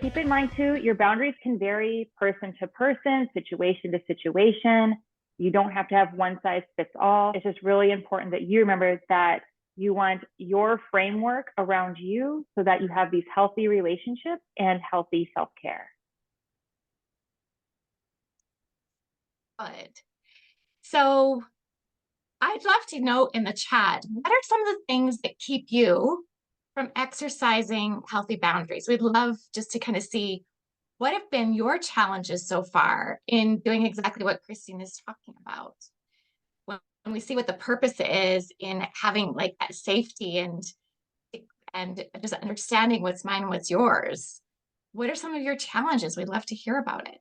keep in mind too, your boundaries can vary person to person, situation to situation. You don't have to have one size fits all. It's just really important that you remember that you want your framework around you so that you have these healthy relationships and healthy self-care. Good. So I'd love to know in the chat, what are some of the things that keep you from exercising healthy boundaries? We'd love just to kind of see what have been your challenges so far in doing exactly what Christine is talking about. When we see what the purpose is in having like that safety and just understanding what's mine and what's yours, what are some of your challenges? We'd love to hear about it.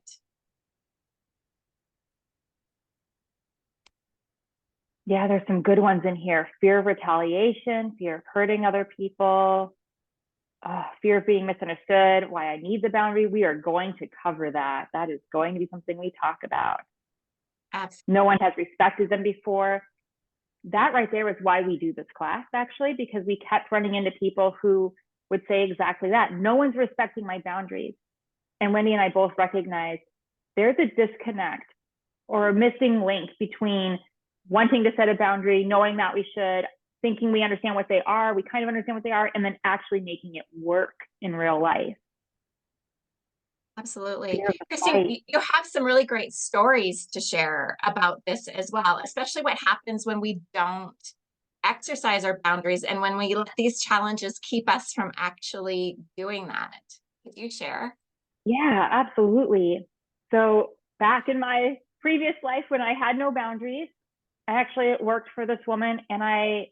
Yeah, there's some good ones in here. Fear of retaliation, fear of hurting other people, fear of being misunderstood, why I need the boundary. We are going to cover that. That is going to be something we talk about. Absolutely. No one has respected them before. That right there is why we do this class, actually, because we kept running into people who would say exactly that. No one's respecting my boundaries. And Wendy and I both recognize there's a disconnect or a missing link between wanting to set a boundary, knowing that we should, thinking we understand what they are, we kind of understand what they are, and then actually making it work in real life. Absolutely. Christine, you have some really great stories to share about this as well, especially what happens when we don't exercise our boundaries and when we let these challenges keep us from actually doing that. Could you share? Yeah, absolutely. So back in my previous life when I had no boundaries, I actually worked for this woman, and I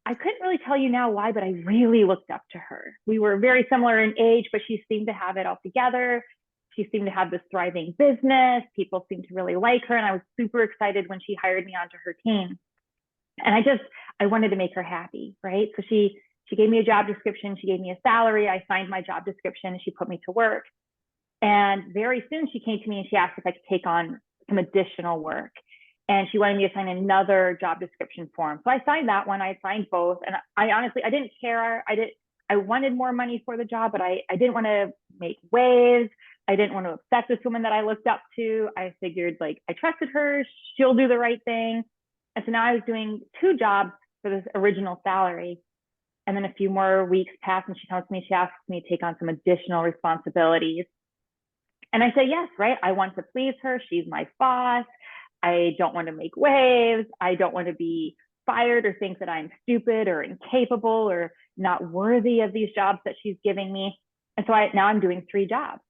couldn't really tell you now why, but I really looked up to her. We were very similar in age, but she seemed to have it all together. She seemed to have this thriving business. People seemed to really like her. And I was super excited when she hired me onto her team. And I wanted to make her happy, right? So she gave me a job description. She gave me a salary. I signed my job description and she put me to work. And very soon she came to me and she asked if I could take on some additional work. And she wanted me to sign another job description form. So I signed that one. I signed both. And I honestly, I didn't care. I wanted more money for the job, but I didn't want to make waves. I didn't want to upset this woman that I looked up to. I figured like I trusted her. She'll do the right thing. And so now I was doing 2 jobs for this original salary. And then a few more weeks passed and she comes to me, she asks me to take on some additional responsibilities. And I say, yes, right? I want to please her. She's my boss. I don't want to make waves. I don't want to be fired or think that I'm stupid or incapable or not worthy of these jobs that she's giving me. And so now I'm doing 3 jobs.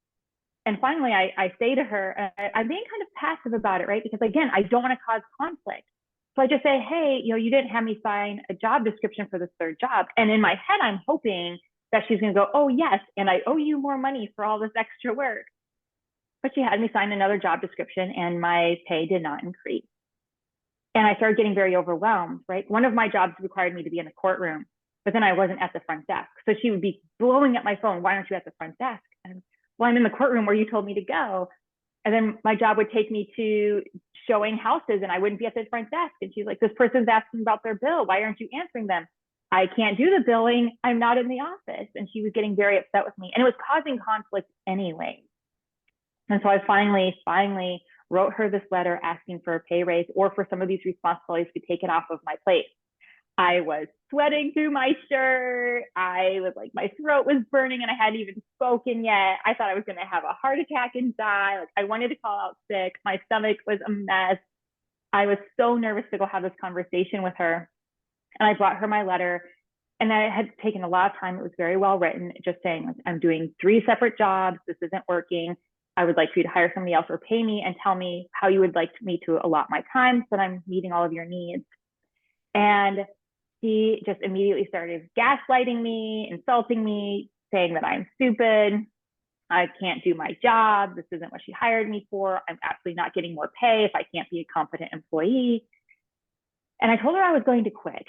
And finally, I say to her, I'm being kind of passive about it, right? Because again, I don't want to cause conflict. So I just say, hey, you didn't have me sign a job description for this 3rd job. And in my head, I'm hoping that she's going to go, oh, yes, and I owe you more money for all this extra work. But she had me sign another job description and my pay did not increase. And I started getting very overwhelmed, right? One of my jobs required me to be in the courtroom, but then I wasn't at the front desk. So she would be blowing up my phone. Why aren't you at the front desk? And well, I'm in the courtroom where you told me to go. And then my job would take me to showing houses and I wouldn't be at the front desk. And she's like, this person's asking about their bill. Why aren't you answering them? I can't do the billing. I'm not in the office. And she was getting very upset with me. And it was causing conflict anyway. And so I finally wrote her this letter asking for a pay raise or for some of these responsibilities to be taken off of my plate. I was sweating through my shirt. I was like, my throat was burning and I hadn't even spoken yet. I thought I was going to have a heart attack and die. Like I wanted to call out sick. My stomach was a mess. I was so nervous to go have this conversation with her. And I brought her my letter and I had taken a lot of time. It was very well written, just saying, like, I'm doing 3 separate jobs. This isn't working. I would like for you to hire somebody else or pay me and tell me how you would like me to allot my time so that I'm meeting all of your needs. And she just immediately started gaslighting me, insulting me, saying that I'm stupid. I can't do my job. This isn't what she hired me for. I'm absolutely not getting more pay if I can't be a competent employee. And I told her I was going to quit.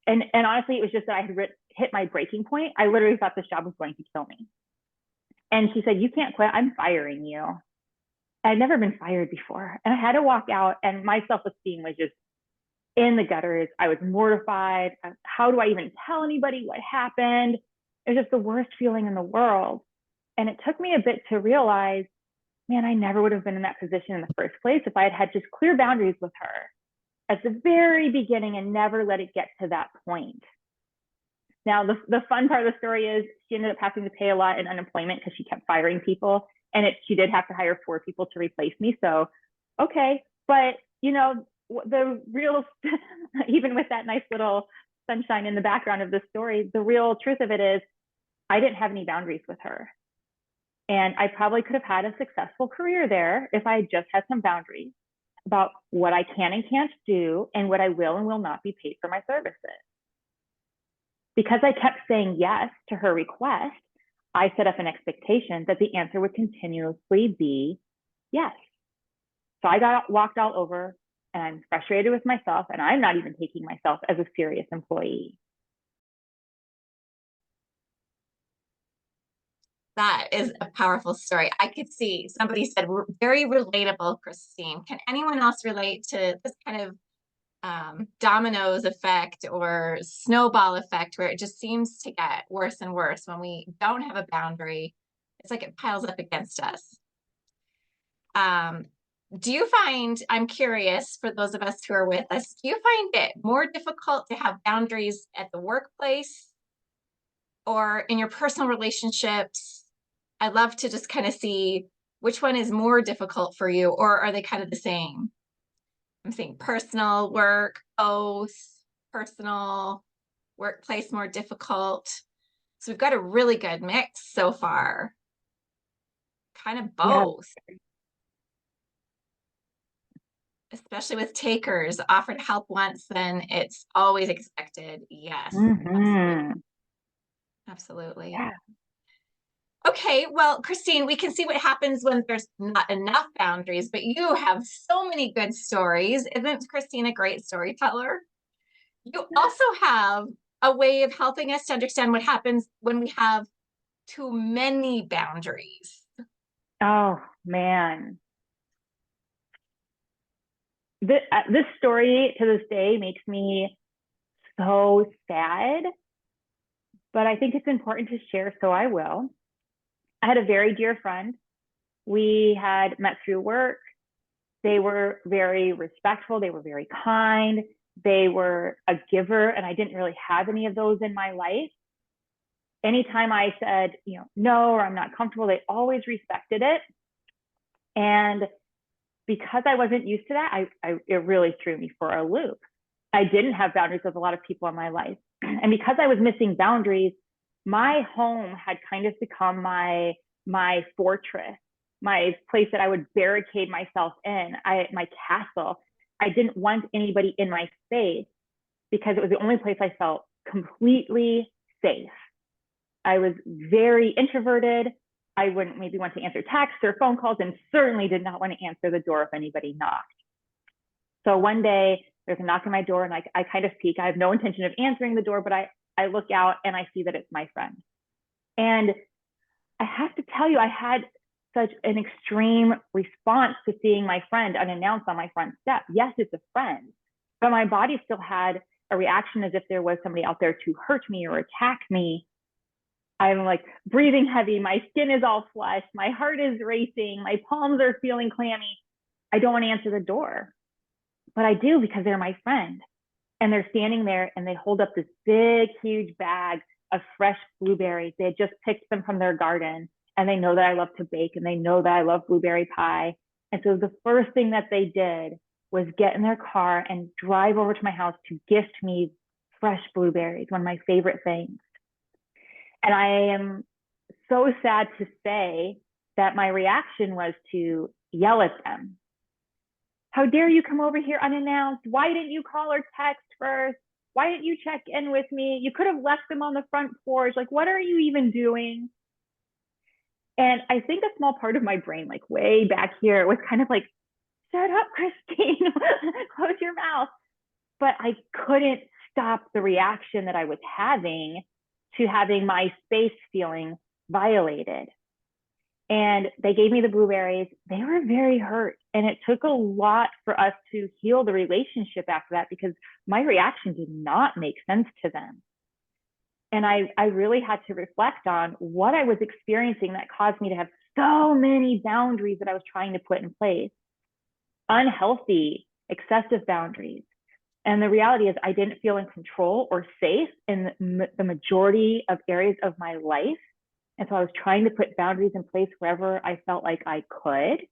And honestly, it was just that I had hit my breaking point. I literally thought this job was going to kill me. And she said, you can't quit. I'm firing you. I'd never been fired before. And I had to walk out and my self-esteem was just in the gutters. I was mortified. How do I even tell anybody what happened? It was just the worst feeling in the world. And it took me a bit to realize, man, I never would have been in that position in the first place if I had had just clear boundaries with her at the very beginning and never let it get to that point. Now, the fun part of the story is she ended up having to pay a lot in unemployment because she kept firing people. And she did have to hire 4 people to replace me. So, okay. But, the real, even with that nice little sunshine in the background of the story, the real truth of it is I didn't have any boundaries with her. And I probably could have had a successful career there if I had just had some boundaries about what I can and can't do and what I will and will not be paid for my services. Because I kept saying yes to her request, I set up an expectation that the answer would continuously be yes. So I got walked all over, and I'm frustrated with myself, and I'm not even taking myself as a serious employee. That is a powerful story. I could see somebody said very relatable, Christine. Can anyone else relate to this kind of dominoes effect or snowball effect where it just seems to get worse and worse when we don't have a boundary? It's like it piles up against us. Do you find, I'm curious for those of us who are with us, do you find it more difficult to have boundaries at the workplace or in your personal relationships? I'd love to just kind of see which one is more difficult for you, or are they kind of the same? I'm saying personal, work, both, personal, workplace more difficult. So we've got a really good mix so far. Kind of both. Yeah. Especially with takers, offered help once, then it's always expected. Yes, absolutely. Absolutely. Yeah. Okay, well, Christine, we can see what happens when there's not enough boundaries, but you have so many good stories. Isn't Christine a great storyteller? You also have a way of helping us to understand what happens when we have too many boundaries. Oh, man. This story to this day makes me so sad, but I think it's important to share, so I will. I had a very dear friend. We had met through work. They were very respectful. They were very kind. They were a giver, and I didn't really have any of those in my life. Anytime I said, no, or I'm not comfortable, they always respected it. And because I wasn't used to that, it really threw me for a loop. I didn't have boundaries with a lot of people in my life. And because I was missing boundaries, my home had kind of become my fortress, my place that I would barricade myself in, my castle. I didn't want anybody in my space because it was the only place I felt completely safe. I was very introverted. I wouldn't maybe want to answer texts or phone calls, and certainly did not want to answer the door if anybody knocked. So one day there's a knock on my door, and I kind of peek. I have no intention of answering the door, but I look out and I see that it's my friend. And I have to tell you, I had such an extreme response to seeing my friend unannounced on my front step. Yes, it's a friend, but my body still had a reaction as if there was somebody out there to hurt me or attack me. I'm like breathing heavy. My skin is all flushed. My heart is racing. My palms are feeling clammy. I don't want to answer the door, but I do because they're my friend. And they're standing there and they hold up this big, huge bag of fresh blueberries. They had just picked them from their garden, and they know that I love to bake, and they know that I love blueberry pie. And so the first thing that they did was get in their car and drive over to my house to gift me fresh blueberries, one of my favorite things. And I am so sad to say that my reaction was to yell at them. How dare you come over here unannounced? Why didn't you call or text first? Why didn't you check in with me? You could have left them on the front porch. Like, what are you even doing? And I think a small part of my brain, like way back here, was kind of like, shut up, Christine, close your mouth. But I couldn't stop the reaction that I was having to having my space feeling violated. And they gave me the blueberries. They were very hurt. And it took a lot for us to heal the relationship after that because my reaction did not make sense to them. And I really had to reflect on what I was experiencing that caused me to have so many boundaries that I was trying to put in place, unhealthy, excessive boundaries. And the reality is, I didn't feel in control or safe in the majority of areas of my life. And so I was trying to put boundaries in place wherever I felt like I could.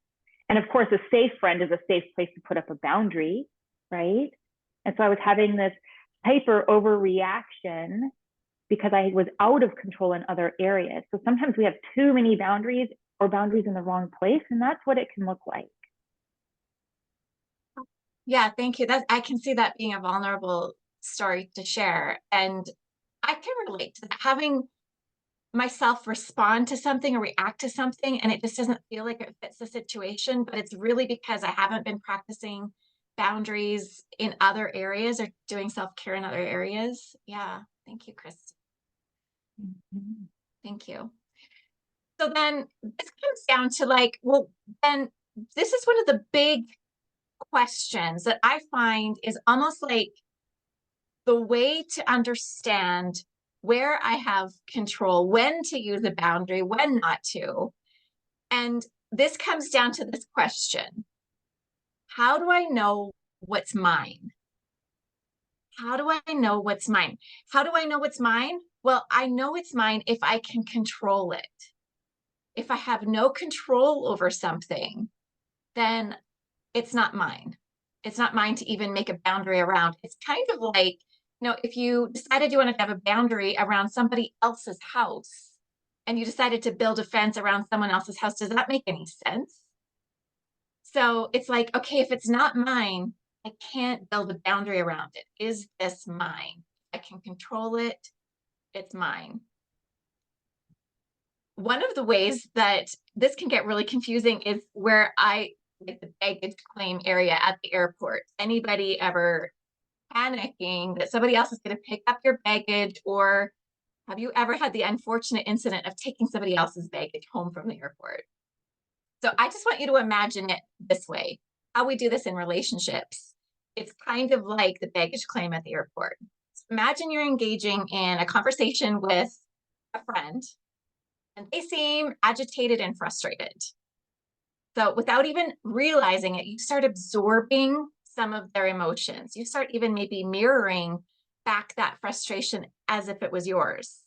And of course, a safe friend is a safe place to put up a boundary, right? And so I was having this hyper overreaction because I was out of control in other areas. So sometimes we have too many boundaries or boundaries in the wrong place, and that's what it can look like. Yeah, thank you. I can see that being a vulnerable story to share. And I can relate to that. Having myself respond to something or react to something, and it just doesn't feel like it fits the situation, but it's really because I haven't been practicing boundaries in other areas or doing self-care in other areas. Yeah, thank you, Chris. Mm-hmm. Thank you. So then this comes down to like, well, then this is one of the big questions that I find is almost like the way to understand where I have control, when to use a boundary, when not to. And this comes down to this question: how do I know what's mine? How do I know what's mine? How do I know what's mine? Well, I know it's mine if I can control it. If I have no control over something, then it's not mine. It's not mine to even make a boundary around. It's kind of like, if you decided you wanted to have a boundary around somebody else's house and you decided to build a fence around someone else's house, does that make any sense? So it's like, okay, if it's not mine, I can't build a boundary around it. Is this mine? I can control it. It's mine. One of the ways that this can get really confusing is where like the baggage claim area at the airport. Anybody ever panicking that somebody else is going to pick up your baggage, or have you ever had the unfortunate incident of taking somebody else's baggage home from the airport? So I just want you to imagine it this way. How we do this in relationships. It's kind of like the baggage claim at the airport. So imagine you're engaging in a conversation with a friend and they seem agitated and frustrated. So without even realizing it, you start absorbing some of their emotions. You start even maybe mirroring back that frustration as if it was yours.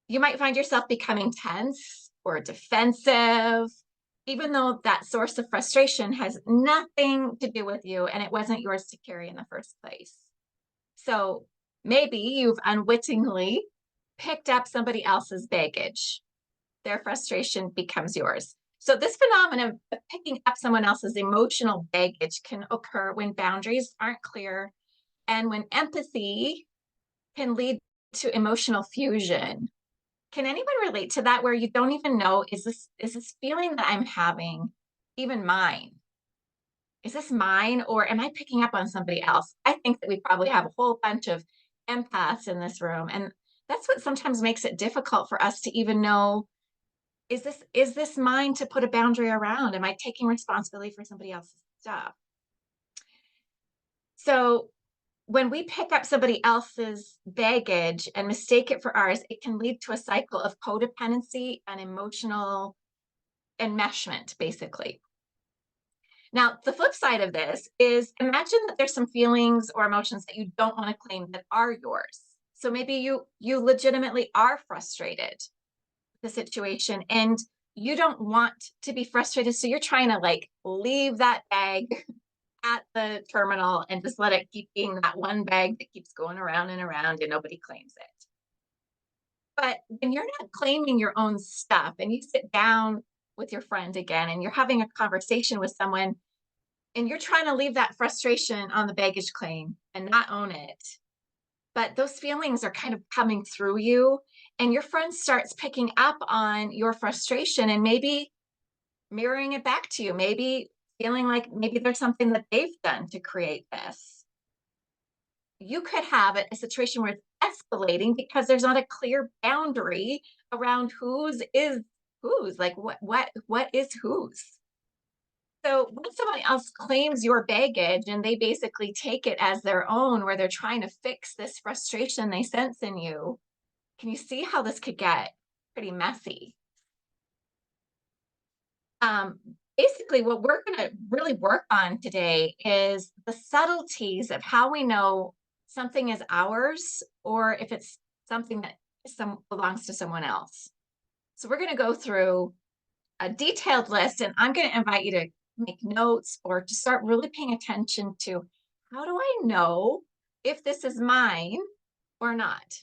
You might find yourself becoming tense or defensive, even though that source of frustration has nothing to do with you and it wasn't yours to carry in the first place. So maybe you've unwittingly picked up somebody else's baggage. Their frustration becomes yours. So this phenomenon of picking up someone else's emotional baggage can occur when boundaries aren't clear and when empathy can lead to emotional fusion. Can anyone relate to that, where you don't even know, is this feeling that I'm having even mine? Is this mine, or am I picking up on somebody else? I think that we probably have a whole bunch of empaths in this room, and that's what sometimes makes it difficult for us to even know, is this mine to put a boundary around? Am I taking responsibility for somebody else's stuff? So when we pick up somebody else's baggage and mistake it for ours, it can lead to a cycle of codependency and emotional enmeshment, basically. Now, the flip side of this is, imagine that there's some feelings or emotions that you don't want to claim that are yours. So maybe you legitimately are frustrated with the situation and you don't want to be frustrated. So you're trying to like leave that bag at the terminal and just let it keep being that one bag that keeps going around and around and nobody claims it. But when you're not claiming your own stuff and you sit down with your friend again and you're having a conversation with someone and you're trying to leave that frustration on the baggage claim and not own it, but those feelings are kind of coming through you and your friend starts picking up on your frustration and maybe mirroring it back to you, maybe feeling like maybe there's something that they've done to create this. You could have a situation where it's escalating because there's not a clear boundary around whose is whose, like what is whose. So when someone else claims your baggage and they basically take it as their own, where they're trying to fix this frustration they sense in you, can you see how this could get pretty messy? Um, Basically, what we're going to really work on today is the subtleties of how we know something is ours or if it's something that belongs to someone else. So we're going to go through a detailed list, and I'm going to invite you to make notes or to start really paying attention to, how do I know if this is mine or not?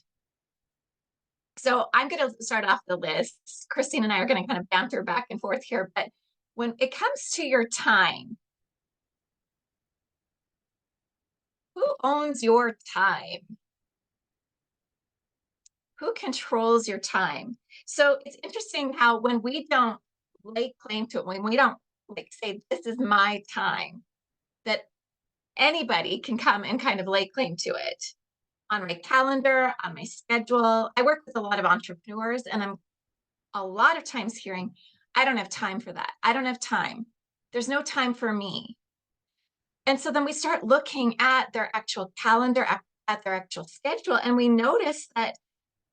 So I'm going to start off the list. Christine and I are going to kind of banter back and forth here, but when it comes to your time, who owns your time? Who controls your time? So it's interesting how when we don't lay claim to it, when we don't like say, this is my time, that anybody can come and kind of lay claim to it. On my calendar, on my schedule. I work with a lot of entrepreneurs, and I'm a lot of times hearing, I don't have time for that. I don't have time. There's no time for me. And so then we start looking at their actual calendar, at their actual schedule, and we notice that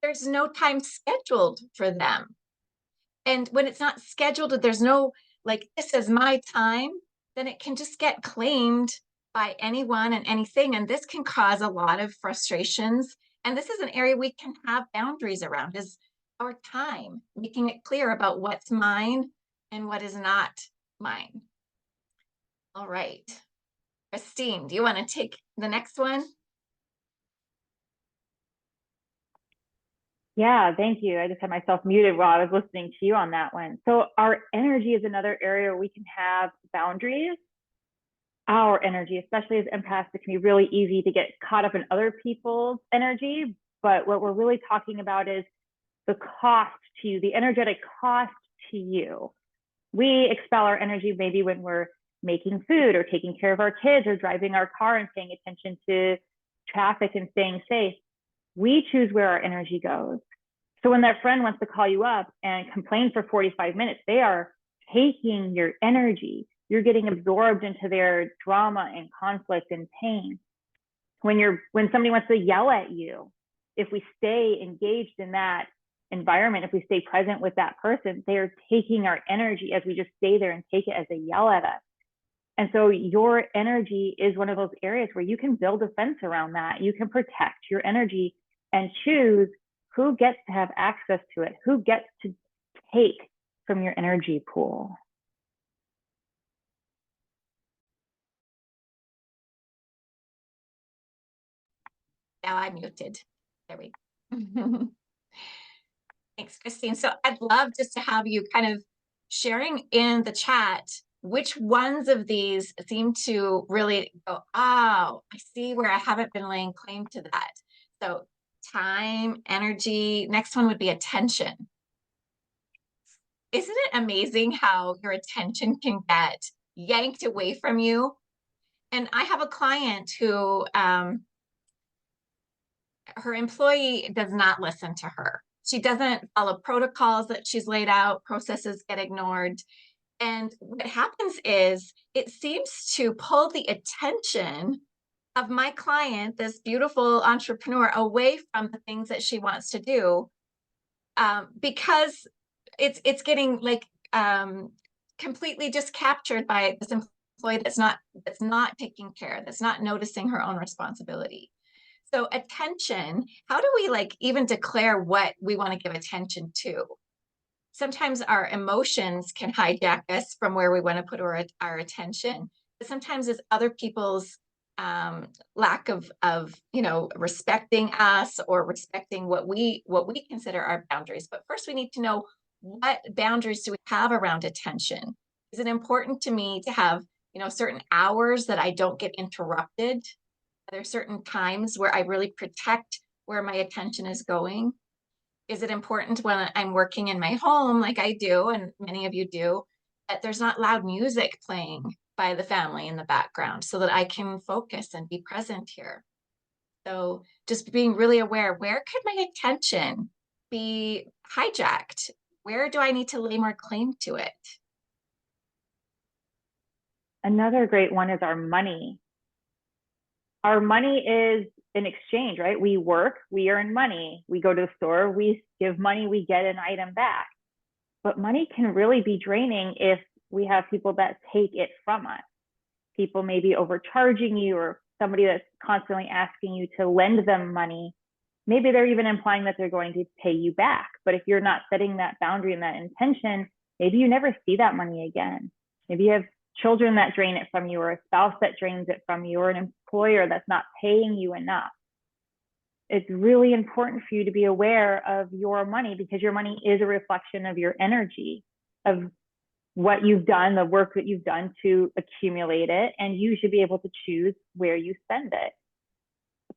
there's no time scheduled for them. And when it's not scheduled, there's no, like, this is my time, then it can just get claimed by anyone and anything. And this can cause a lot of frustrations. And this is an area we can have boundaries around, is our time, making it clear about what's mine and what is not mine. All right. Christine, do you want to take the next one? Yeah, thank you. I just had myself muted while I was listening to you on that one. So our energy is another area where we can have boundaries. Our energy, especially as empaths, it can be really easy to get caught up in other people's energy. But what we're really talking about is the cost to you, the energetic cost to you. We expel our energy maybe when we're making food or taking care of our kids or driving our car and paying attention to traffic and staying safe. We choose where our energy goes. So when that friend wants to call you up and complain for 45 minutes, they are taking your energy. You're getting absorbed into their drama and conflict and pain. When somebody wants to yell at you, if we stay engaged in that environment, if we stay present with that person, they are taking our energy as we just stay there and take it as they yell at us. And so your energy is one of those areas where you can build a fence around that. You can protect your energy and choose who gets to have access to it, who gets to take from your energy pool. Now I'm muted. There we go. Thanks, Christine. So I'd love just to have you kind of sharing in the chat which ones of these seem to really go, oh, I see where I haven't been laying claim to that. So time, energy. Next one would be attention. Isn't it amazing how your attention can get yanked away from you? And I have a client who her employee does not listen to her. She doesn't follow protocols that she's laid out, processes get ignored. And what happens is it seems to pull the attention of my client, this beautiful entrepreneur, away from the things that she wants to do, because it's getting like completely just captured by this employee that's not taking care, that's not noticing her own responsibility. So attention, how do we like even declare what we want to give attention to? Sometimes our emotions can hijack us from where we want to put our attention. But sometimes it's other people's lack of respecting us or respecting what we consider our boundaries. But first we need to know, what boundaries do we have around attention? Is it important to me to have certain hours that I don't get interrupted? Are there certain times where I really protect where my attention is going? Is it important when I'm working in my home, like I do, and many of you do, that there's not loud music playing by the family in the background so that I can focus and be present here? So just being really aware, where could my attention be hijacked? Where do I need to lay more claim to it? Another great one is our money. Our money is an exchange, right? We work, we earn money. We go to the store, we give money, we get an item back. But money can really be draining if we have people that take it from us. People may be overcharging you, or somebody that's constantly asking you to lend them money. Maybe they're even implying that they're going to pay you back. But if you're not setting that boundary and that intention, maybe you never see that money again. Maybe you have children that drain it from you, or a spouse that drains it from you, or an employer that's not paying you enough. It's really important for you to be aware of your money, because your money is a reflection of your energy, of what you've done, the work that you've done to accumulate it, and you should be able to choose where you spend it.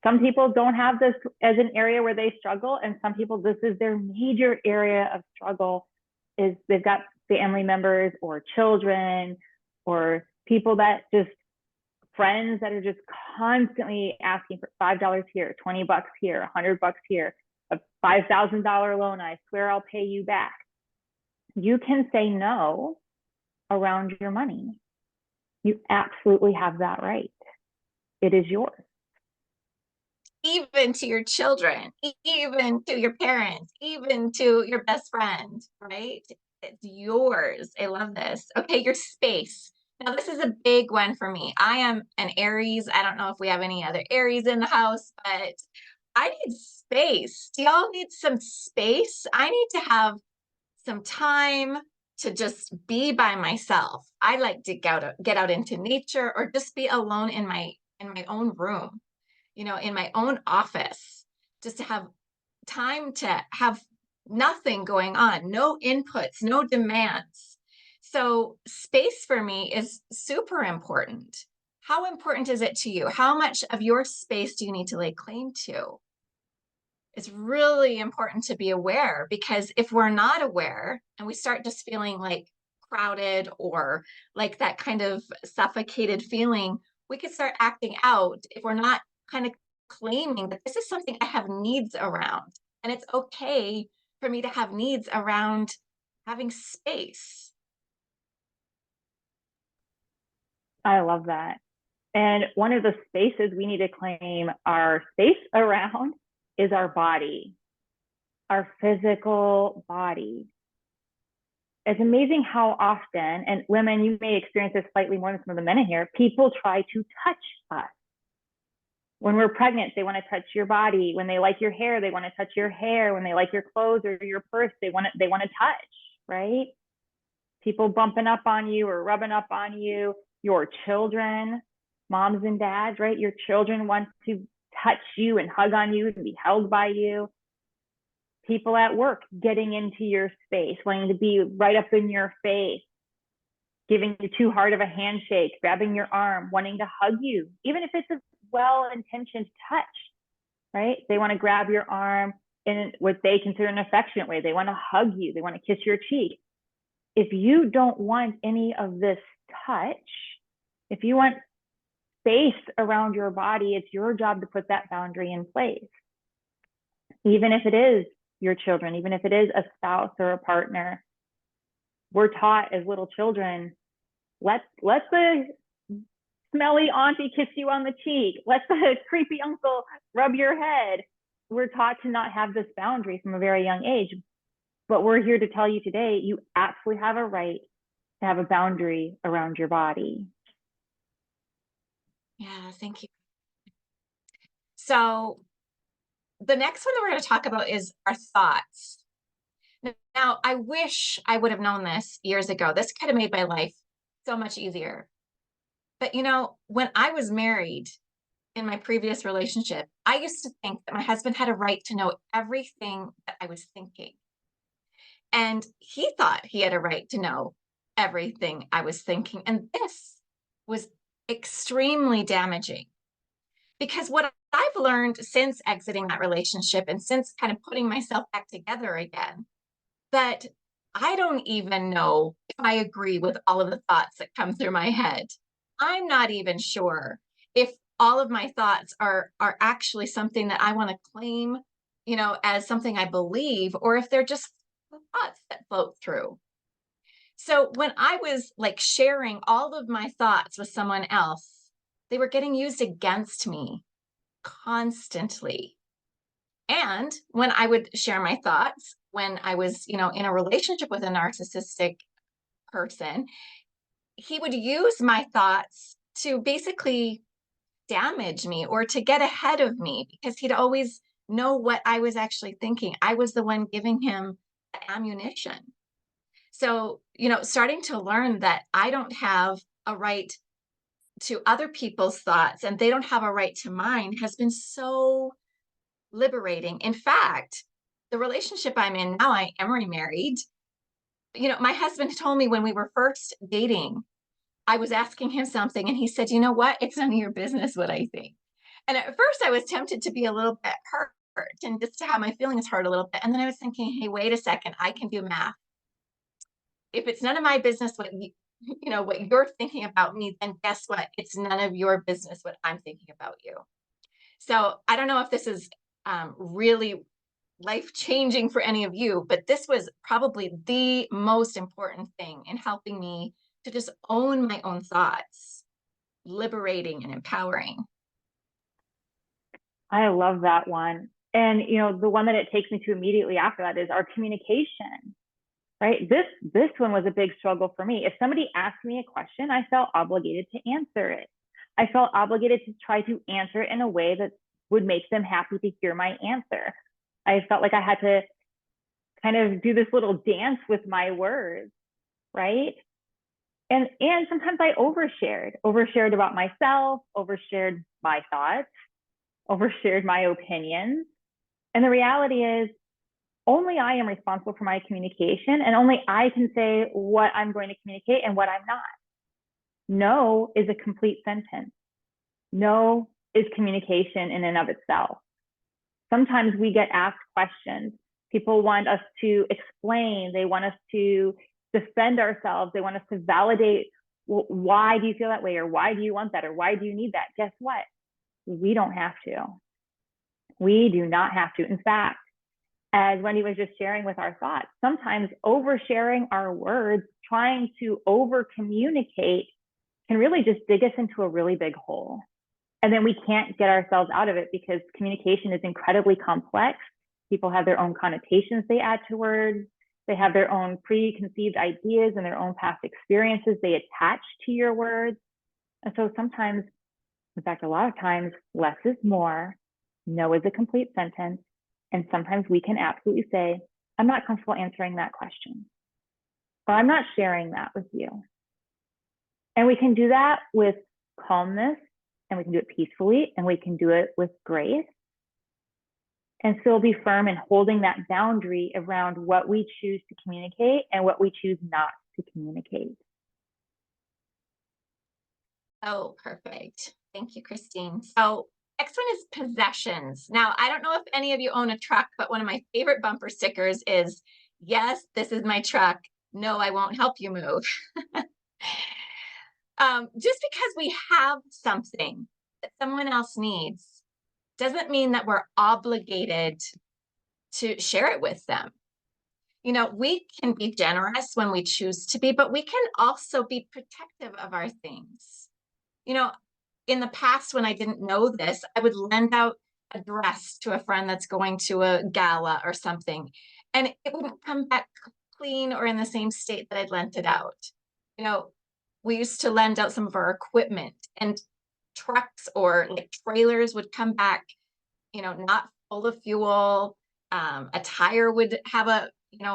Some people don't have this as an area where they struggle, and some people, this is their major area of struggle, is they've got family members or children or people that just, friends that are just constantly asking for $5 here, $20 here, $100 here, a $5,000 loan, I swear I'll pay you back. You can say no around your money. You absolutely have that right. It is yours. Even to your children, even to your parents, even to your best friend, right? It's yours. I love this. Okay, your space. Now, this is a big one for me. I am an Aries. I don't know if we have any other Aries in the house, but I need space. Do y'all need some space? I need to have some time to just be by myself. I like to get out into nature, or just be alone in my own room, in my own office, just to have time to have nothing going on, no inputs, no demands. So space for me is super important. How important is it to you? How much of your space do you need to lay claim to? It's really important to be aware, because if we're not aware and we start just feeling like crowded, or like that kind of suffocated feeling, we could start acting out if we're not kind of claiming that this is something I have needs around. And it's okay for me to have needs around having space. I love that. And one of the spaces we need to claim our space around is our body, our physical body. It's amazing how often, and women, you may experience this slightly more than some of the men in here, people try to touch us. When we're pregnant, they want to touch your body. When they like your hair, they want to touch your hair. When they like your clothes or your purse, they want to touch, right? People bumping up on you or rubbing up on you. Your children, moms and dads, right? Your children want to touch you and hug on you and be held by you. People at work getting into your space, wanting to be right up in your face, giving you too hard of a handshake, grabbing your arm, wanting to hug you, even if it's a well-intentioned touch, right? They want to grab your arm in what they consider an affectionate way. They want to hug you. They want to kiss your cheek. If you don't want any of this touch, if you want space around your body, it's your job to put that boundary in place. Even if it is your children, even if it is a spouse or a partner, we're taught as little children, let the smelly auntie kiss you on the cheek. Let the creepy uncle rub your head. We're taught to not have this boundary from a very young age. But we're here to tell you today, you absolutely have a right to have a boundary around your body. Yeah, thank you. So the next one that we're going to talk about is our thoughts. Now, I wish I would have known this years ago. This could have made my life so much easier. But when I was married in my previous relationship, I used to think that my husband had a right to know everything that I was thinking. And he thought he had a right to know everything I was thinking. And this was extremely damaging, because what I've learned since exiting that relationship and since kind of putting myself back together again, that I don't even know if I agree with all of the thoughts that come through my head. I'm not even sure if all of my thoughts are actually something that I want to claim, as something I believe, or if they're just thoughts that float through. So when I was like sharing all of my thoughts with someone else, they were getting used against me constantly. And when I would share my thoughts, when I was, in a relationship with a narcissistic person, he would use my thoughts to basically damage me or to get ahead of me because he'd always know what I was actually thinking. I was the one giving him ammunition. So, starting to learn that I don't have a right to other people's thoughts and they don't have a right to mine has been so liberating. In fact, the relationship I'm in now, I am remarried. My husband told me when we were first dating, I was asking him something and he said, "You know what? It's none of your business what I think." And at first I was tempted to be a little bit hurt and just to have my feelings hurt a little bit. And then I was thinking, hey, wait a second, I can do math. If it's none of my business what what you're thinking about me, then guess what? It's none of your business what I'm thinking about you. So I don't know if this is really life changing for any of you, but this was probably the most important thing in helping me to just own my own thoughts, liberating and empowering. I love that one. And the one that it takes me to immediately after that is our communication, right? This one was a big struggle for me. If somebody asked me a question, I felt obligated to answer it. I felt obligated to try to answer it in a way that would make them happy to hear my answer. I felt like I had to kind of do this little dance with my words, right? And sometimes I overshared about myself, overshared my thoughts, overshared my opinions. And the reality is only I am responsible for my communication, and only I can say what I'm going to communicate and what I'm not. No is a complete sentence. No is communication in and of itself. Sometimes we get asked questions. People want us to explain. They want us to defend ourselves. They want us to validate, well, why do you feel that way? Or why do you want that? Or why do you need that? Guess what? We don't have to. We do not have to. In fact, as Wendy was just sharing with our thoughts, sometimes oversharing our words, trying to over communicate can really just dig us into a really big hole. And then we can't get ourselves out of it because communication is incredibly complex. People have their own connotations they add to words. They have their own preconceived ideas and their own past experiences they attach to your words. And so sometimes, in fact, a lot of times, less is more. No is a complete sentence. And sometimes we can absolutely say, I'm not comfortable answering that question, or I'm not sharing that with you. And we can do that with calmness, and we can do it peacefully, and we can do it with grace, and still be firm in holding that boundary around what we choose to communicate and what we choose not to communicate. Oh, perfect. Thank you, Christine. So next one is possessions. Now, I don't know if any of you own a truck, but one of my favorite bumper stickers is, yes, this is my truck. No, I won't help you move. Just because we have something that someone else needs doesn't mean that we're obligated to share it with them. We can be generous when we choose to be, but we can also be protective of our things. In the past, when I didn't know this, I would lend out a dress to a friend that's going to a gala or something, and it wouldn't come back clean or in the same state that I'd lent it out. We used to lend out some of our equipment, and trucks or like trailers would come back, not full of fuel. A tire would have a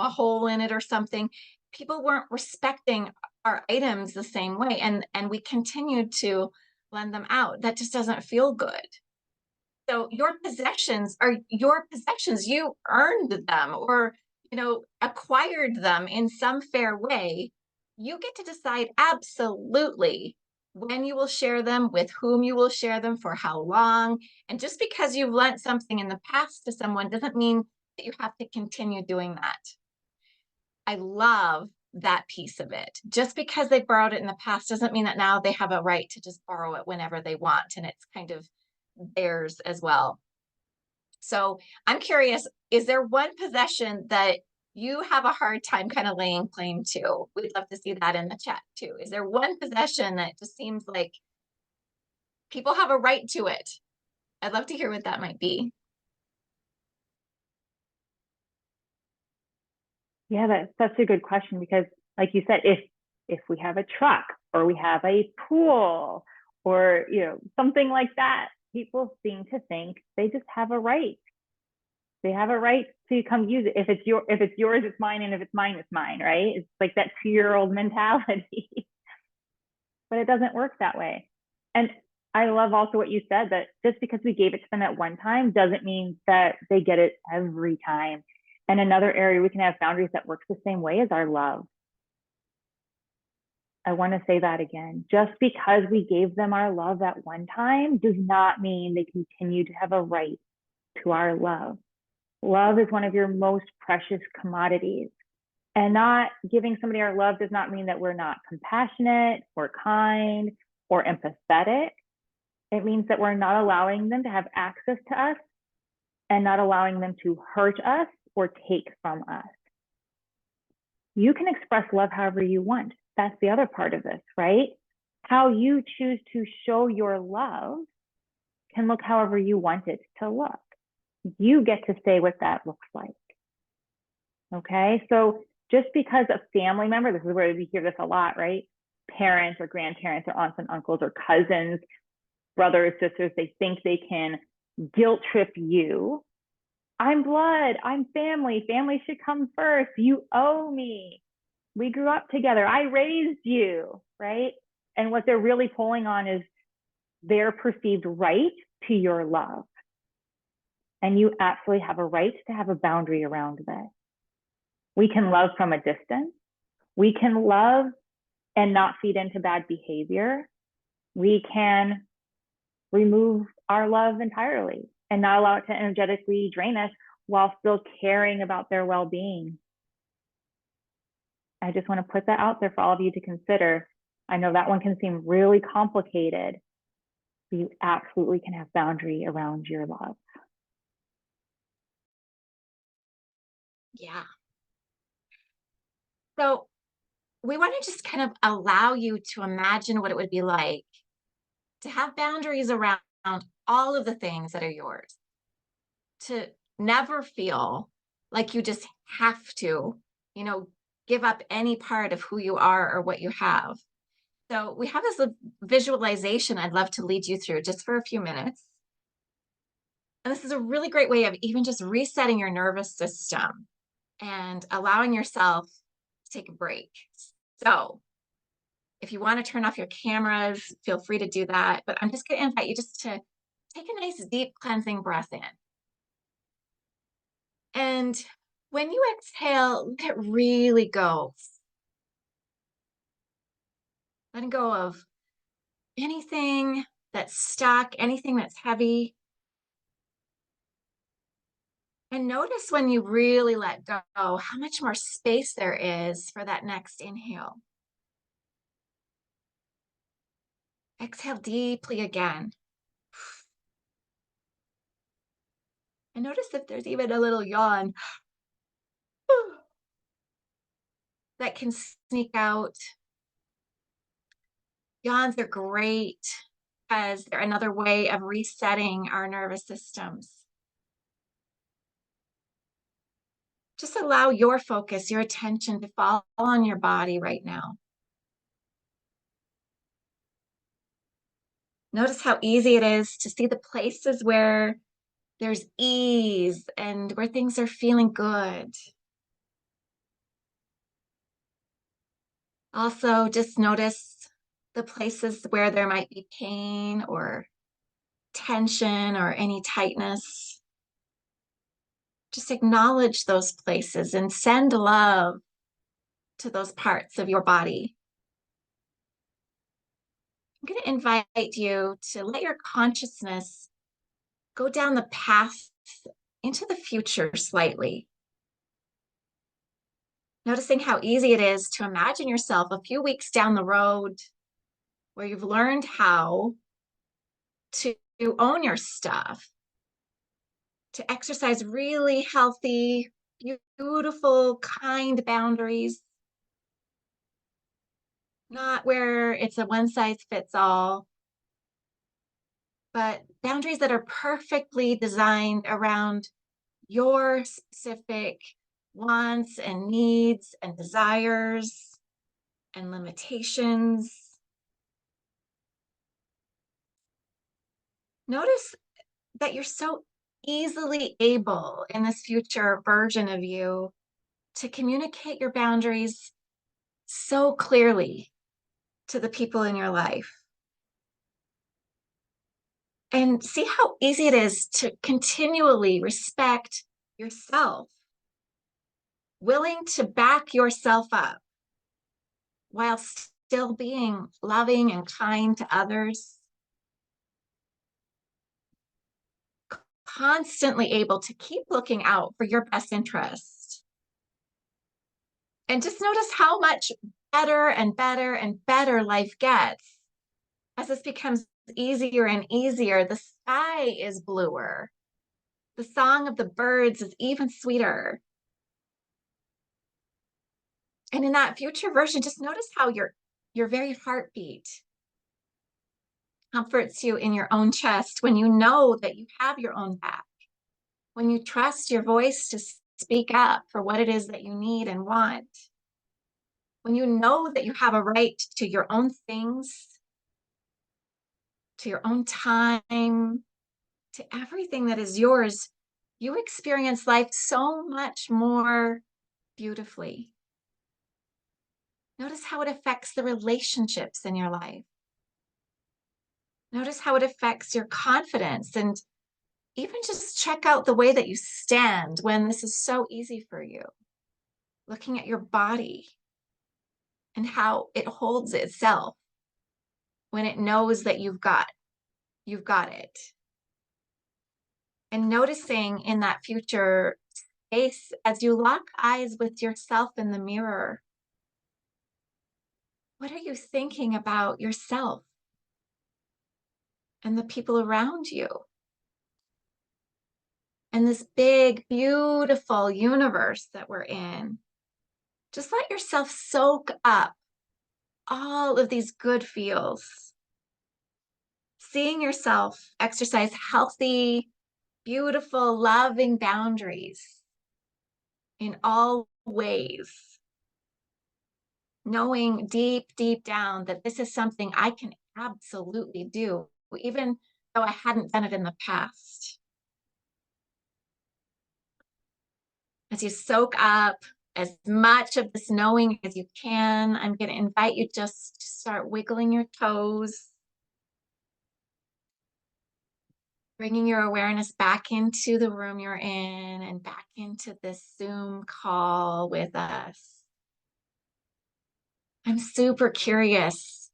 hole in it or something. People weren't respecting our items the same way, and we continued to lend them out. That just doesn't feel good. So your possessions are your possessions. You earned them or acquired them in some fair way. You get to decide absolutely when you will share them, with whom you will share them, for how long. And just because you've lent something in the past to someone doesn't mean that you have to continue doing that. I love that piece of it. Just because they borrowed it in the past doesn't mean that now they have a right to just borrow it whenever they want, and it's kind of theirs as well. So I'm curious, is there one possession that you have a hard time kind of laying claim to? We'd love to see that in the chat too. Is there one possession that just seems like people have a right to it? I'd love to hear what that might be. Yeah, that's such a good question because, like you said, if we have a truck or we have a pool or something like that, people seem to think they just have a right. They have a right to come use it. If it's yours, it's mine, and if it's mine, it's mine, right? It's like that 2-year-old mentality. But it doesn't work that way. And I love also what you said, that just because we gave it to them at one time doesn't mean that they get it every time. And another area we can have boundaries that works the same way as our love. I want to say that again. Just because we gave them our love at one time does not mean they continue to have a right to our love. Love is one of your most precious commodities. And not giving somebody our love does not mean that we're not compassionate or kind or empathetic. It means that we're not allowing them to have access to us and not allowing them to hurt us or take from us. You can express love however you want. That's the other part of this, right? How you choose to show your love can look however you want it to look. You get to say what that looks like. Okay, so just because a family member, this is where we hear this a lot, right? Parents or grandparents or aunts and uncles or cousins, brothers, sisters, they think they can guilt trip you. I'm blood, I'm family, family should come first. You owe me. We grew up together. I raised you, right? And what they're really pulling on is their perceived right to your love. And you absolutely have a right to have a boundary around that. We can love from a distance. We can love and not feed into bad behavior. We can remove our love entirely and not allow it to energetically drain us while still caring about their well-being. I just want to put that out there for all of you to consider. I know that one can seem really complicated, but you absolutely can have boundary around your love. Yeah. So we want to just kind of allow you to imagine what it would be like to have boundaries around all of the things that are yours, to never feel like you just have to, give up any part of who you are or what you have. So we have this visualization I'd love to lead you through just for a few minutes. And this is a really great way of even just resetting your nervous system and allowing yourself to take a break. So if you want to turn off your cameras, feel free to do that. But I'm just going to invite you just to take a nice deep cleansing breath in. And when you exhale, let it really go. Letting go of anything that's stuck, anything that's heavy. And notice when you really let go, how much more space there is for that next inhale. Exhale deeply again. And notice if there's even a little yawn that can sneak out. Yawns are great because they're another way of resetting our nervous systems. Just allow your focus, your attention to fall on your body right now. Notice how easy it is to see the places where there's ease and where things are feeling good. Also, just notice the places where there might be pain or tension or any tightness. Just acknowledge those places and send love to those parts of your body. I'm going to invite you to let your consciousness go down the path into the future slightly. Noticing how easy it is to imagine yourself a few weeks down the road where you've learned how to own your stuff, to exercise really healthy, beautiful, kind boundaries, not where it's a one size fits all, but boundaries that are perfectly designed around your specific wants and needs and desires and limitations. Notice that you're so easily able in this future version of you to communicate your boundaries so clearly to the people in your life. And see how easy it is to continually respect yourself, willing to back yourself up while still being loving and kind to others, constantly able to keep looking out for your best interest. And just notice how much better and better and better life gets as this becomes easier and easier. The sky is bluer. The song of the birds is even sweeter. And in that future version, just notice how your very heartbeat comforts you in your own chest when you know that you have your own back, when you trust your voice to speak up for what it is that you need and want, when you know that you have a right to your own things, to your own time, to everything that is yours, you experience life so much more beautifully. Notice how it affects the relationships in your life. Notice how it affects your confidence, and even just check out the way that you stand when this is so easy for you. Looking at your body and how it holds itself when it knows that you've got it. And noticing in that future space as you lock eyes with yourself in the mirror, what are you thinking about yourself and the people around you? And this big, beautiful universe that we're in. Just let yourself soak up all of these good feels. Seeing yourself exercise healthy, beautiful, loving boundaries in all ways. Knowing deep, deep down that this is something I can absolutely do, even though I hadn't done it in the past. As you soak up as much of this knowing as you can, I'm going to invite you just to start wiggling your toes, bringing your awareness back into the room you're in and back into this Zoom call with us. I'm super curious.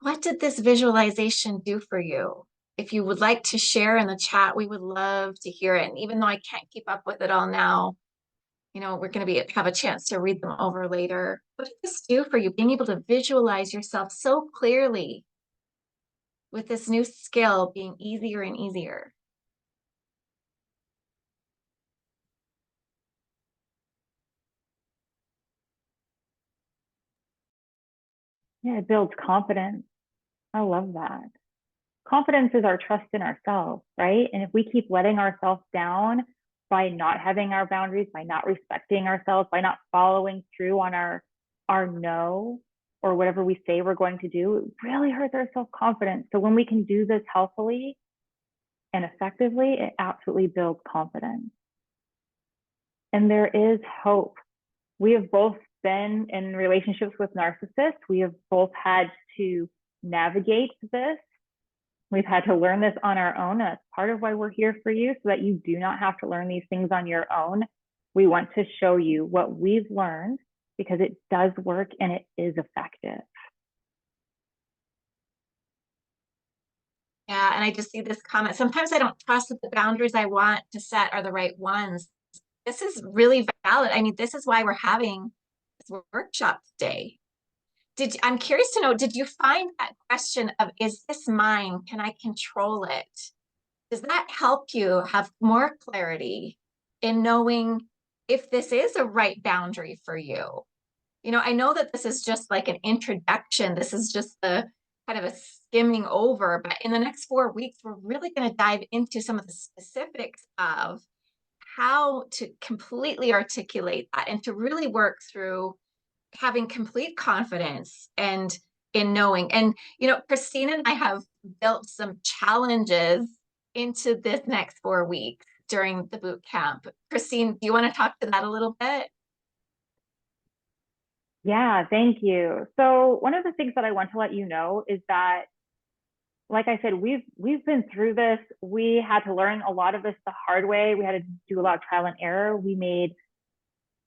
What did this visualization do for you? If you would like to share in the chat, we would love to hear it. And even though I can't keep up with it all now, we're going to have a chance to read them over later. What did this do for you, being able to visualize yourself so clearly with this new skill being easier and easier? Yeah, it builds confidence. I love that. Confidence is our trust in ourselves, right? And if we keep letting ourselves down by not having our boundaries, by not respecting ourselves, by not following through on our no or whatever we say we're going to do, it really hurts our self-confidence. So when we can do this healthily and effectively, it absolutely builds confidence. And there is hope. We have both been in relationships with narcissists. We have both had to navigate this. We've had to learn this on our own. That's part of why we're here for you, so that you do not have to learn these things on your own. We want to show you what we've learned because it does work and it is effective. Yeah, and I just see this comment. Sometimes I don't trust that the boundaries I want to set are the right ones. This is really valid. I mean, this is why we're having this workshop today. I'm curious to know, did you find that question of, is this mine? Can I control it? Does that help you have more clarity in knowing if this is a right boundary for you. I know that this is just like an introduction. This is just the kind of a skimming over, but in the next 4 weeks, we're really going to dive into some of the specifics of how to completely articulate that and to really work through having complete confidence and in knowing. And, Christine and I have built some challenges into this next 4 weeks during the boot camp. Christine, do you want to talk to that a little bit? Yeah, thank you. So one of the things that I want to let you know is that, like I said, we've been through this. We had to learn a lot of this the hard way. We had to do a lot of trial and error. We made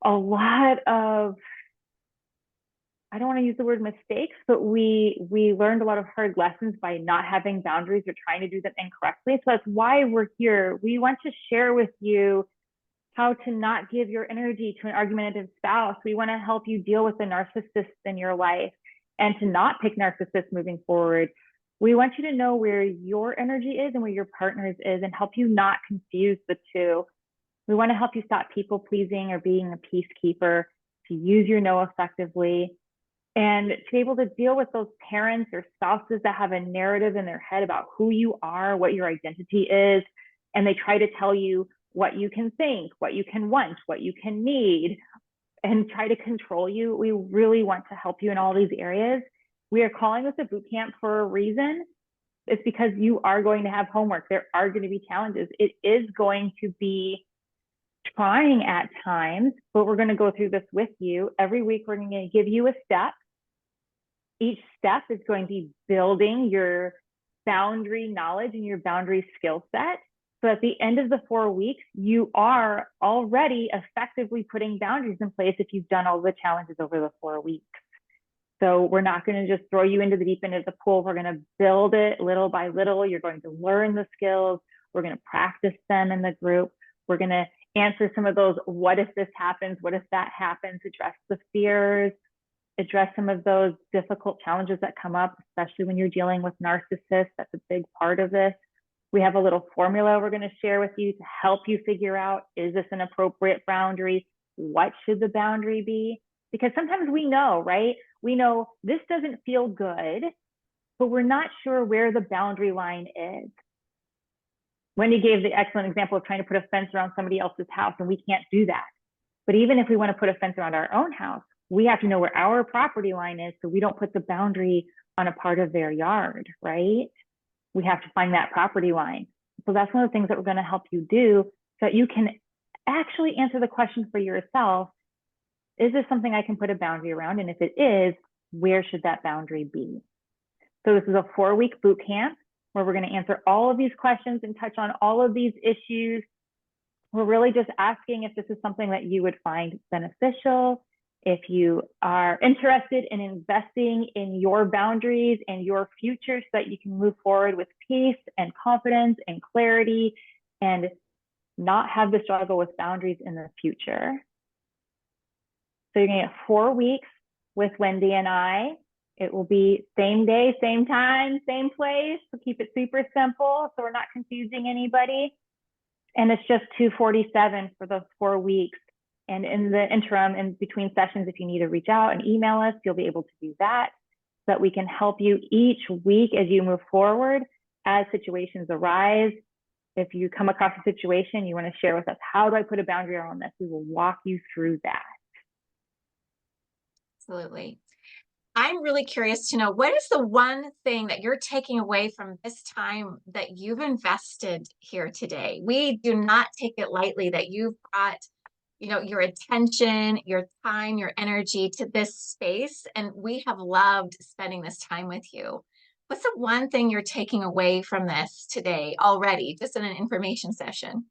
a lot of, I don't want to use the word mistakes, but we learned a lot of hard lessons by not having boundaries or trying to do them incorrectly. So that's why we're here. We want to share with you how to not give your energy to an argumentative spouse. We want to help you deal with the narcissists in your life and to not pick narcissists moving forward. We want you to know where your energy is and where your partner's is and help you not confuse the two. We want to help you stop people pleasing or being a peacekeeper, to use your no effectively, and to be able to deal with those parents or spouses that have a narrative in their head about who you are, what your identity is, and they try to tell you what you can think, what you can want, what you can need, and try to control you. We really want to help you in all these areas. We are calling this a boot camp for a reason. It's because you are going to have homework. There are going to be challenges. It is going to be trying at times, but we're going to go through this with you. Every week, we're going to give you a step. Each step is going to be building your boundary knowledge and your boundary skill set. So at the end of the 4 weeks, you are already effectively putting boundaries in place if you've done all the challenges over the 4 weeks. So we're not going to just throw you into the deep end of the pool. We're going to build it little by little. You're going to learn the skills. We're going to practice them in the group. We're going to answer some of those, what if this happens? What if that happens? Address the fears, address some of those difficult challenges that come up, especially when you're dealing with narcissists. That's a big part of this. We have a little formula we're going to share with you to help you figure out, is this an appropriate boundary? What should the boundary be? Because sometimes we know, right? We know this doesn't feel good, but we're not sure where the boundary line is. Wendy gave the excellent example of trying to put a fence around somebody else's house, and we can't do that. But even if we want to put a fence around our own house, we have to know where our property line is so we don't put the boundary on a part of their yard, right? We have to find that property line. So that's one of the things that we're going to help you do so that you can actually answer the question for yourself. Is this something I can put a boundary around? And if it is, where should that boundary be? So this is a 4-week boot camp where we're going to answer all of these questions and touch on all of these issues. We're really just asking if this is something that you would find beneficial, if you are interested in investing in your boundaries and your future so that you can move forward with peace and confidence and clarity and not have the struggle with boundaries in the future. So you're going to get 4 weeks with Wendy and I. It will be same day, same time, same place. So keep it super simple so we're not confusing anybody. And it's just $247 for those 4 weeks. And in the interim, in between sessions, if you need to reach out and email us, you'll be able to do that so that we can help you each week as you move forward as situations arise. If you come across a situation, you want to share with us, how do I put a boundary on this? We will walk you through that. Absolutely. I'm really curious to know, what is the one thing that you're taking away from this time that you've invested here today? We do not take it lightly that you've brought, your attention, your time, your energy to this space, and we have loved spending this time with you. What's the one thing you're taking away from this today already, just in an information session?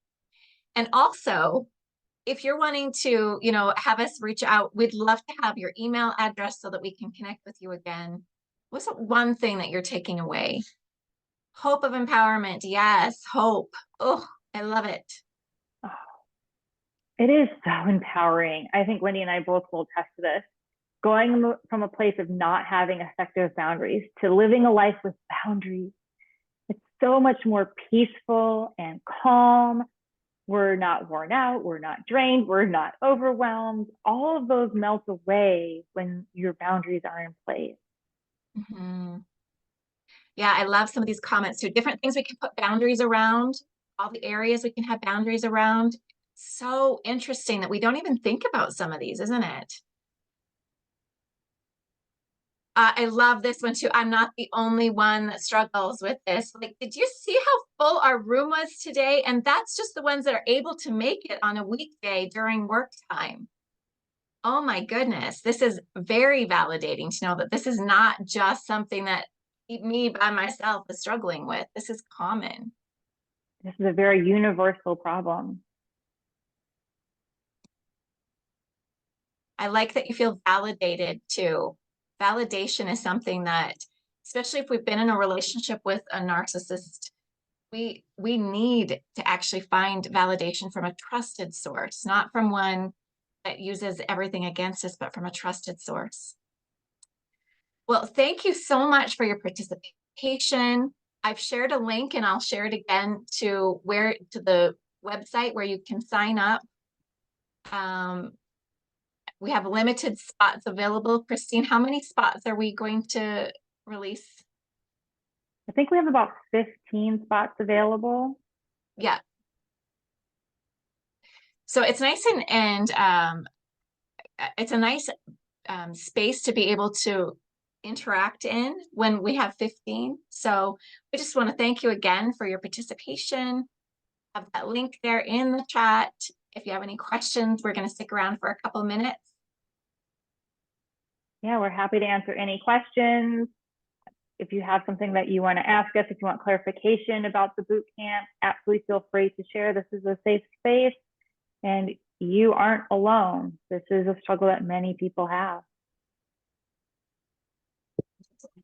And also, if you're wanting to, have us reach out, we'd love to have your email address so that we can connect with you again. What's the one thing that you're taking away? Hope of empowerment. Yes, hope. Oh, I love it. Oh, it is so empowering. I think Wendy and I both will attest to this. Going from a place of not having effective boundaries to living a life with boundaries, it's so much more peaceful and calm. We're not worn out, we're not drained, we're not overwhelmed. All of those melt away when your boundaries are in place. Mm-hmm. Yeah, I love some of these comments too. Different things we can put boundaries around, all the areas we can have boundaries around. So interesting that we don't even think about some of these, isn't it? I love this one too. I'm not the only one that struggles with this. Like, did you see how full our room was today? And that's just the ones that are able to make it on a weekday during work time. Oh my goodness. This is very validating to know that this is not just something that me by myself is struggling with. This is common. This is a very universal problem. I like that you feel validated too. Validation is something that, especially if we've been in a relationship with a narcissist, we need to actually find validation from a trusted source, not from one that uses everything against us, but from a trusted source. Well, thank you so much for your participation. I've shared a link and I'll share it again to the website where you can sign up. We have limited spots available. Christine, how many spots are we going to release? I think we have about 15 spots available. Yeah. So it's nice and it's a nice space to be able to interact in when we have 15. So we just want to thank you again for your participation. Have that link there in the chat. If you have any questions, we're going to stick around for a couple minutes. Yeah, we're happy to answer any questions. If you have something that you want to ask us, if you want clarification about the boot camp, absolutely feel free to share. This is a safe space and you aren't alone. This is a struggle that many people have.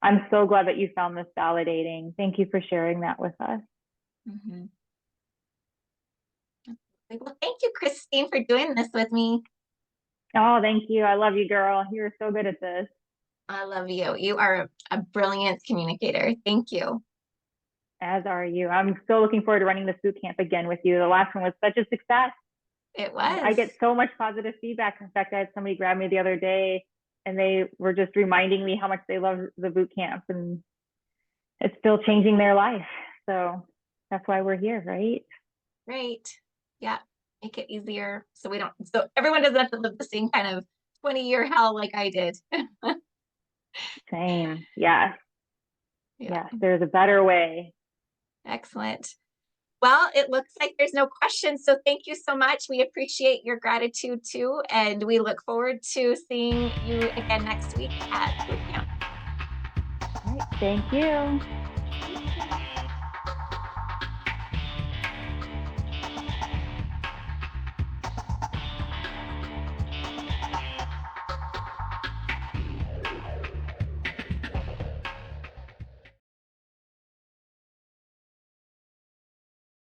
I'm so glad that you found this validating. Thank you for sharing that with us. Mm-hmm. Well, thank you, Christine, for doing this with me. Oh, thank you. I love you, girl. You're so good at this. I love you. You are a brilliant communicator. Thank you. As are you. I'm so looking forward to running this boot camp again with you. The last one was such a success. It was. I get so much positive feedback. In fact, I had somebody grab me the other day and they were just reminding me how much they love the boot camp and it's still changing their life. So that's why we're here, right? Right. Yeah. Make it easier so everyone doesn't have to live the same kind of 20-year hell like I did. Same. Yes. Yeah. Yes. There's a better way. Excellent. Well, it looks like there's no questions. So thank you so much. We appreciate your gratitude too. And we look forward to seeing you again next week at boot camp. All right. Thank you.